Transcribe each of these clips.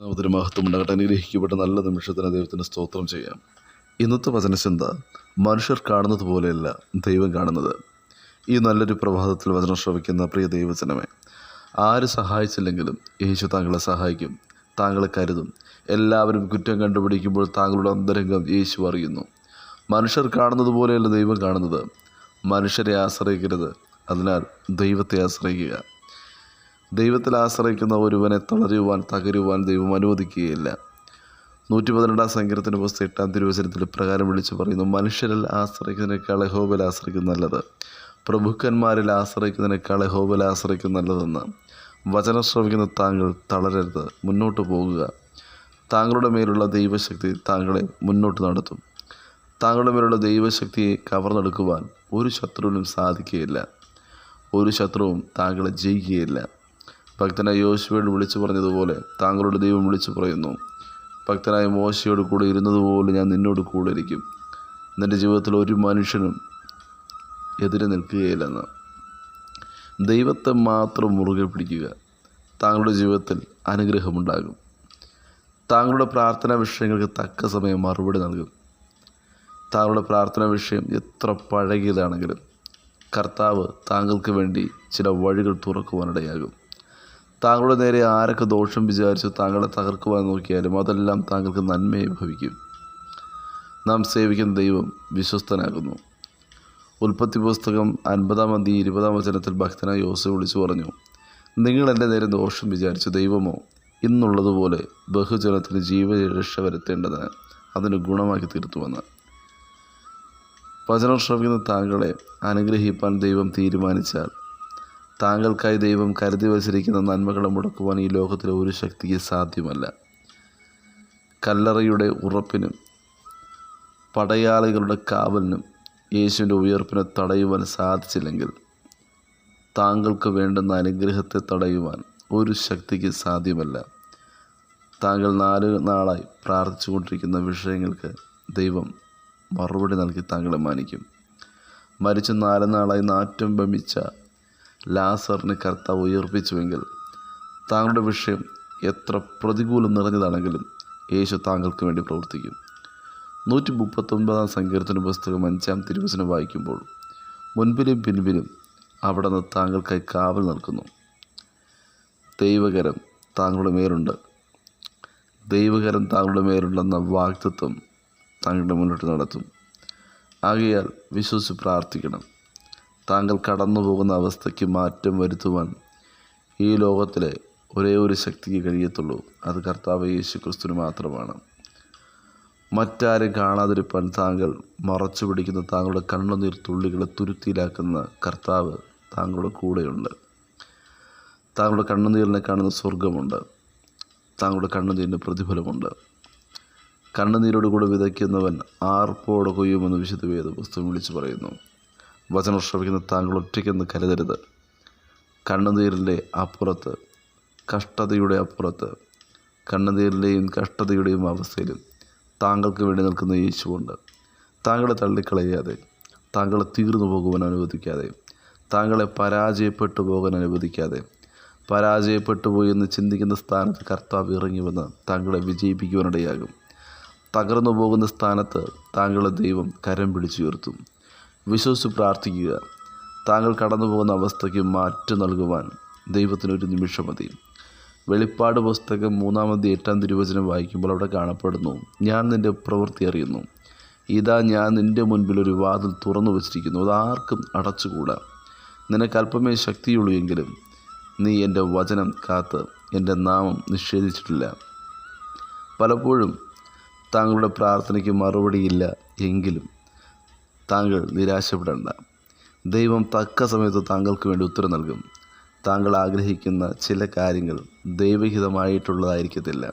നാമത്തിന് മഹത്വം ഉണ്ടാകട്ടെ. അനുഗ്രഹിക്കപ്പെട്ട നല്ല നിമിഷത്തിന് ദൈവത്തിന് സ്തോത്രം ചെയ്യാം. ഇന്നത്തെ വചനചിന്ത, മനുഷ്യർ കാണുന്നത് പോലെയല്ല ദൈവം കാണുന്നത്. ഈ നല്ലൊരു പ്രഭാതത്തിൽ വചനം ശ്രവിക്കുന്ന പ്രിയ ദൈവജനമേ, ആര് സഹായിച്ചില്ലെങ്കിലും യേശു താങ്കളെ സഹായിക്കും, താങ്കളെ കരുതും. എല്ലാവരും കുറ്റം കണ്ടുപിടിക്കുമ്പോൾ താങ്കളുടെ അന്തരംഗം യേശു അറിയുന്നു. മനുഷ്യർ കാണുന്നത് പോലെയല്ല ദൈവം കാണുന്നത്. മനുഷ്യരെ ആശ്രയിക്കരുത്, അതിനാൽ ദൈവത്തെ ആശ്രയിക്കുക. ദൈവത്തിൽ ആശ്രയിക്കുന്ന ഒരുവനെ തളരുവാൻ തകരുവാൻ ദൈവം അനുവദിക്കുകയില്ല. 112 സങ്കീർത്തന പുസ്തകം 8 തിരുവചനത്തിൽ പ്രകാരം വിളിച്ചു പറയുന്നു, മനുഷ്യരിൽ ആശ്രയിക്കുന്നതിനേക്കാൾ യഹോവയിൽ ആശ്രയിക്കുന്ന നല്ലത്, പ്രഭുക്കന്മാരിൽ ആശ്രയിക്കുന്നതിനേക്കാൾ യഹോവയിൽ ആശ്രയിക്കുന്ന നല്ലതെന്ന്. വചനം ശ്രവിക്കുന്ന താങ്കൾ തളരരുത്, മുന്നോട്ട് പോകുക. താങ്കളുടെ മേലുള്ള ദൈവശക്തി താങ്കളെ മുന്നോട്ട് നടത്തും. താങ്കളുടെ മേലുള്ള ദൈവശക്തിയെ കവർന്നെടുക്കുവാൻ ഒരു ശത്രുവിനും സാധിക്കുകയില്ല. ഒരു ശത്രുവും താങ്കളെ ജയിക്കുകയില്ല. ഭക്തനായ യോശുവയോട് വിളിച്ചു പറഞ്ഞതുപോലെ താങ്കളുടെ ദൈവം വിളിച്ചു പറയുന്നു, ഭക്തനായ മോശയോട് കൂടെ ഇരുന്നതുപോലെ ഞാൻ നിന്നോട് കൂടെ ഇരിക്കും. നിൻ്റെ ജീവിതത്തിൽ ഒരു മനുഷ്യനും എതിരെ നിൽക്കുകയില്ലെന്ന്. ദൈവത്തെ മാത്രം മുറുകെ പിടിക്കുക. താങ്കളുടെ ജീവിതത്തിൽ അനുഗ്രഹമുണ്ടാകും. താങ്കളുടെ പ്രാർത്ഥനാ വിഷയങ്ങൾക്ക് തക്ക സമയം മറുപടി നൽകും. താങ്കളുടെ പ്രാർത്ഥനാ വിഷയം എത്ര പഴകിയതാണെങ്കിലും കർത്താവ് താങ്കൾക്ക് വേണ്ടി ചില വഴികൾ തുറക്കുവാനിടയാകും. താങ്കളുടെ നേരെ ആരൊക്കെ ദോഷം വിചാരിച്ചു താങ്കളെ തകർക്കുവാൻ നോക്കിയാലും അതെല്ലാം താങ്കൾക്ക് നന്മയെ ഭവിക്കും. നാം സേവിക്കുന്ന ദൈവം വിശ്വസ്തനാകുന്നു. ഉൽപ്പത്തി പുസ്തകം 50-20 ഭക്തനായ യോസേഫ് വിളിച്ചു പറഞ്ഞു, നിങ്ങൾ എൻ്റെ നേരെ ദോഷം വിചാരിച്ചു, ദൈവമോ ഇന്നുള്ളതുപോലെ ബഹുജനത്തിന് ജീവരക്ഷ വരുത്തേണ്ടതിന് അതിന് ഗുണമാക്കി തീർത്തുവെന്ന്. വചനം ശ്രവിക്കുന്ന താങ്കളെ അനുഗ്രഹിപ്പാൻ ദൈവം തീരുമാനിച്ചാൽ, താങ്കൾക്കായി ദൈവം കരുതി വച്ചിരിക്കുന്ന നന്മകളെ മുടക്കുവാൻ ഈ ലോകത്തിലെ ഒരു ശക്തിക്ക് സാധ്യമല്ല. കല്ലറയുടെ ഉറപ്പിനും പടയാളികളുടെ കാവലിനും യേശുവിൻ്റെ ഉയർപ്പിനെ തടയുവാൻ സാധിച്ചില്ലെങ്കിൽ, താങ്കൾക്ക് വേണ്ടുന്ന അനുഗ്രഹത്തെ തടയുവാൻ ഒരു ശക്തിക്ക് സാധ്യമല്ല. താങ്കൾ 4 നാളായി പ്രാർത്ഥിച്ചു കൊണ്ടിരിക്കുന്ന വിഷയങ്ങൾക്ക് ദൈവം മറുപടി നൽകി താങ്കളെ മാനിക്കും. മരിച്ച 4 നാളായി നാറ്റം വമിച്ച ലാസറിനെ കർത്താവ് ഉയർപ്പിച്ചുവെങ്കിൽ, താങ്കളുടെ വിഷയം എത്ര പ്രതികൂലം നിറഞ്ഞതാണെങ്കിലും യേശു താങ്കൾക്ക് വേണ്ടി പ്രവർത്തിക്കും. 139 സങ്കീർത്തന പുസ്തകം 5 തിരുവചനം വായിക്കുമ്പോൾ, മുൻപിലും പിൻപിലും അവിടെ നിന്ന് താങ്കൾക്കായി കാവൽ നിൽക്കുന്നു. ദൈവകരം താങ്കളുടെ മേലുണ്ട്. ദൈവകരം താങ്കളുടെ മേലുണ്ടെന്ന വാഗ്ദത്തം താങ്കളുടെ മുന്നോട്ട് നടത്തും. ആകയാൽ വിശ്വസിച്ച് പ്രാർത്ഥിക്കണം. താങ്കൾ കടന്നു പോകുന്ന അവസ്ഥയ്ക്ക് മാറ്റം വരുത്തുവാൻ ഈ ലോകത്തിലെ ഒരേ ഒരു ശക്തിക്ക് കഴിയത്തുള്ളൂ. അത് കർത്താവ് യേശു ക്രിസ്തുവിന് മാത്രമാണ്. മറ്റാരും കാണാതിരിപ്പാൻ താങ്കൾ മറച്ചു പിടിക്കുന്ന താങ്കളുടെ കണ്ണുനീർ തുള്ളികളെ തുരുത്തിയിലാക്കുന്ന കർത്താവ് താങ്കളുടെ കൂടെയുണ്ട്. താങ്കളുടെ കണ്ണുനീരിനെ കാണുന്ന സ്വർഗമുണ്ട്. താങ്കളുടെ കണ്ണുനീരിന് പ്രതിഫലമുണ്ട്. കണ്ണുനീരോടുകൂടെ വിതയ്ക്കുന്നവൻ ആർപ്പോടെ കൊയ്യുമെന്ന് വിശുദ്ധ വേദപുസ്തകം വിളിച്ചു പറയുന്നു. വചനം ശ്രവിക്കുന്ന താങ്കൾ ഒറ്റയ്ക്കെന്ന് കരുതരുത്. കണ്ണുനീരിൻ്റെ അപ്പുറത്ത്, കഷ്ടതയുടെ അപ്പുറത്ത്, കണ്ണുനീരിൻ്റെയും കഷ്ടതയുടെയും അവസ്ഥയിലും താങ്കൾക്ക് വേണ്ടി നിൽക്കുന്ന യേശുവുണ്ട്. താങ്കളെ തള്ളിക്കളയാതെ, താങ്കളെ തീർന്നു പോകുവാൻ അനുവദിക്കാതെ, താങ്കളെ പരാജയപ്പെട്ടു പോകാൻ അനുവദിക്കാതെ, പരാജയപ്പെട്ടു പോയി എന്ന് ചിന്തിക്കുന്ന സ്ഥാനത്ത് കർത്താവ് ഇറങ്ങി വന്ന് താങ്കളെ വിജയിപ്പിക്കുവാനിടയാകും. തകർന്നു പോകുന്ന സ്ഥാനത്ത് താങ്കളെ ദൈവം കരം പിടിച്ചുയർത്തും. വിശ്വസിച്ച് പ്രാർത്ഥിക്കുക. താങ്കൾ കടന്നു പോകുന്ന അവസ്ഥയ്ക്ക് മാറ്റം നൽകുവാൻ ദൈവത്തിനൊരു നിമിഷം മതി. വെളിപ്പാട് പുസ്തകം 3-8 തിരുവചനം വായിക്കുമ്പോൾ അവിടെ കാണപ്പെടുന്നു, ഞാൻ നിൻ്റെ പ്രവൃത്തി അറിയുന്നു. ഇതാ ഞാൻ നിൻ്റെ മുൻപിൽ ഒരു വാതിൽ തുറന്നു വച്ചിരിക്കുന്നു, അതാർക്കും അടച്ചുകൂടാ. നിനക്ക് അല്പമേ ശക്തിയുള്ളൂ എങ്കിലും നീ എൻ്റെ വചനം കാത്ത് എൻ്റെ നാമം നിഷേധിച്ചിട്ടില്ല. പലപ്പോഴും താങ്കളുടെ പ്രാർത്ഥനയ്ക്ക് മറുപടിയില്ല എങ്കിലും താങ്കൾ നിരാശപ്പെടേണ്ട. ദൈവം തക്ക സമയത്ത് താങ്കൾക്ക് വേണ്ടി ഉത്തരം നൽകും. താങ്കൾ ആഗ്രഹിക്കുന്ന ചില കാര്യങ്ങൾ ദൈവഹിതമായിട്ടുള്ളതായിരിക്കത്തില്ല.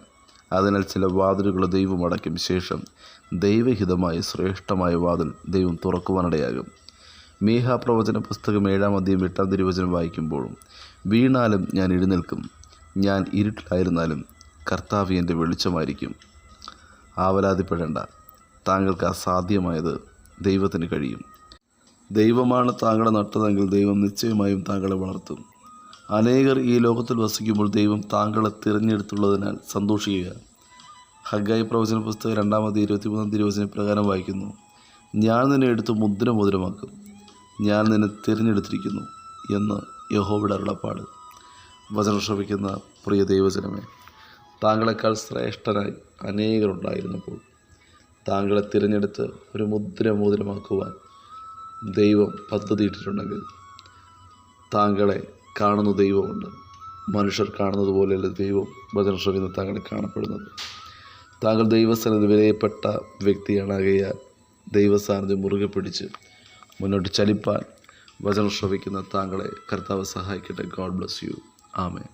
അതിനാൽ ചില വാതിലുകൾ ദൈവം അടയ്ക്കും. ശേഷം ദൈവഹിതമായ ശ്രേഷ്ഠമായ വാതിൽ ദൈവം തുറക്കുവാനിടയാകും. മീഖ പ്രവചന പുസ്തകം 7-8 തിരുവചനം വായിക്കുമ്പോഴും, വീണാലും ഞാൻ എഴുന്നേൽക്കും, ഞാൻ ഇരുട്ടിലായിരുന്നാലും കർത്താവ് എൻ്റെ വെളിച്ചമായിരിക്കും. ആവലാതിപ്പെടേണ്ട. താങ്കൾക്ക് അസാധ്യമായത് ദൈവത്തിന് കഴിയും. ദൈവമാണ് താങ്കളെ നട്ടതെങ്കിൽ ദൈവം നിശ്ചയമായും താങ്കളെ വളർത്തും. അനേകർ ഈ ലോകത്തിൽ വസിക്കുമ്പോൾ ദൈവം താങ്കളെ തിരഞ്ഞെടുത്തുള്ളതിനാൽ സന്തോഷിക്കുക. ഹഗ്ഗായി പ്രവചന പുസ്തകം 2-23 തിരുവചന പ്രകാരം വായിക്കുന്നു, ഞാൻ നിന്നെ എടുത്ത് മുദ്രമാക്കും, ഞാൻ നിന്നെ തിരഞ്ഞെടുത്തിരിക്കുന്നു എന്ന് യഹോവയുടെ അരുളപ്പാട്. വചനം ശ്രവിക്കുന്ന പ്രിയ ദൈവജനമേ, താങ്കളെക്കാൾ ശ്രേഷ്ഠനായി അനേകരുണ്ടായിരുന്നപ്പോൾ താങ്കളെ തിരഞ്ഞെടുത്ത് ഒരു മോതിരമാക്കുവാൻ ദൈവം പദ്ധതിയിട്ടിട്ടുണ്ടെങ്കിൽ, താങ്കളെ കാണുന്ന ദൈവമുണ്ട്. മനുഷ്യർ കാണുന്നത് പോലെയല്ല ദൈവം വചനം ശ്രവിക്കുന്ന താങ്കളെ കാണപ്പെടുന്നത്. താങ്കൾ ദൈവസ്ഥാനത്ത് വിലയപ്പെട്ട വ്യക്തിയാണാകയാൽ ദൈവസാന്നിധ്യം മുറുകെ പിടിച്ച് മുന്നോട്ട് ചലിപ്പാൻ വചനം ശ്രവിക്കുന്ന താങ്കളെ കർത്താവ് സഹായിക്കട്ടെ. God bless you. ആമേൻ.